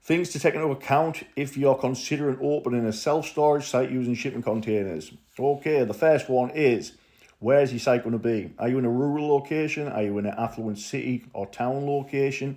Things to take into account if you're considering opening a self-storage site using shipping containers. Okay, the first one is, where's your site going to be? Are you in a rural location? Are you in an affluent city or town location?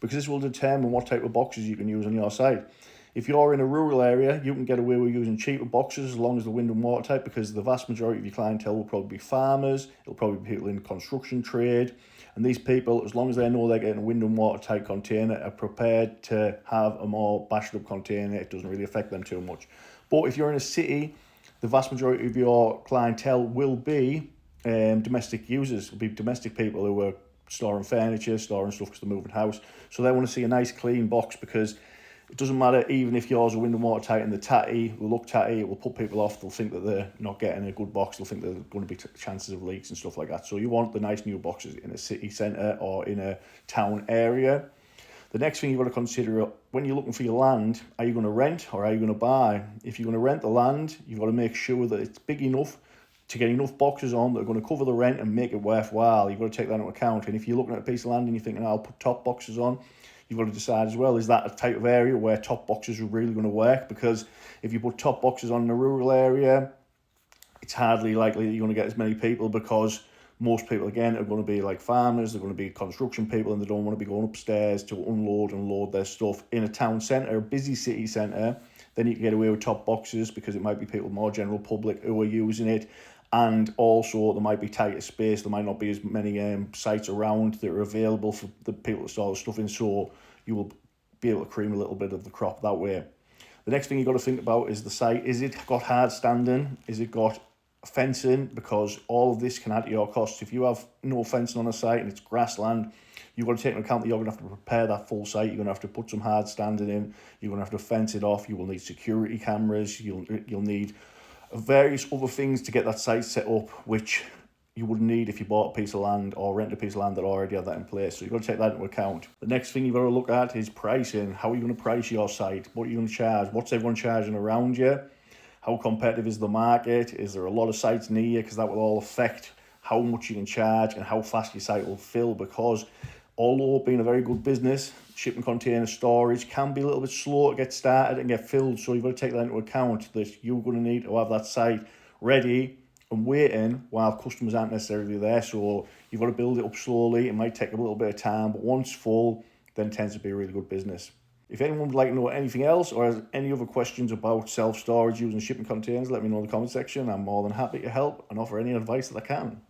Because this will determine what type of boxes you can use on your site. If you're in a rural area, you can get away with using cheaper boxes as long as the wind and water type, because the vast majority of your clientele will probably be farmers, it'll probably be people in the construction trade, and these people, as long as they know they're getting a wind and water tight container, are prepared to have a more bashed up container. It doesn't really affect them too much. But if you're in a city, the vast majority of your clientele will be domestic users. It'll be domestic people who are storing furniture, storing stuff because they're moving house. So they want to see a nice clean box, because it doesn't matter, even if yours are wind and water tight and the tatty will look tatty, it will put people off. They'll think that they're not getting a good box. They'll think there's going to be chances of leaks and stuff like that. So you want the nice new boxes in a city centre or in a town area. The next thing you've got to consider, when you're looking for your land, are you going to rent or are you going to buy? If you're going to rent the land, you've got to make sure that it's big enough to get enough boxes on that are going to cover the rent and make it worthwhile. You've got to take that into account. And if you're looking at a piece of land and you're thinking, I'll put top boxes on, you've got to decide as well, is that a type of area where top boxes are really going to work? Because if you put top boxes on in a rural area, it's hardly likely that you're going to get as many people, because most people, again, are going to be like farmers, they're going to be construction people, and they don't want to be going upstairs to unload and load their stuff. In a town centre, a busy city centre, then you can get away with top boxes because it might be people, more general public, who are using it. And also there might be tighter space, there might not be as many sites around that are available for the people to store the stuff in, so you will be able to cream a little bit of the crop that way. The next thing you've got to think about is the site. Is it got hard standing? Is it got fencing? Because all of this can add to your costs. If you have no fencing on a site and it's grassland, you've got to take into account that you're going to have to prepare that full site. You're going to have to put some hard standing in. You're going to have to fence it off. You will need security cameras. You'll need various other things to get that site set up, which you wouldn't need if you bought a piece of land or rent a piece of land that already had that in place. So you've got to take that into account. The next thing you've got to look at is pricing. How are you going to price your site? What are you going to charge? What's everyone charging around you? How competitive is the market? Is there a lot of sites near you? Because that will all affect how much you can charge and how fast your site will fill. Because although being a very good business, shipping container storage can be a little bit slow to get started and get filled. So you've got to take that into account, that you're going to need to have that site ready and waiting while customers aren't necessarily there. So you've got to build it up slowly. It might take a little bit of time, but once full, then it tends to be a really good business. If anyone would like to know anything else or has any other questions about self-storage using shipping containers, let me know in the comment section. I'm more than happy to help and offer any advice that I can.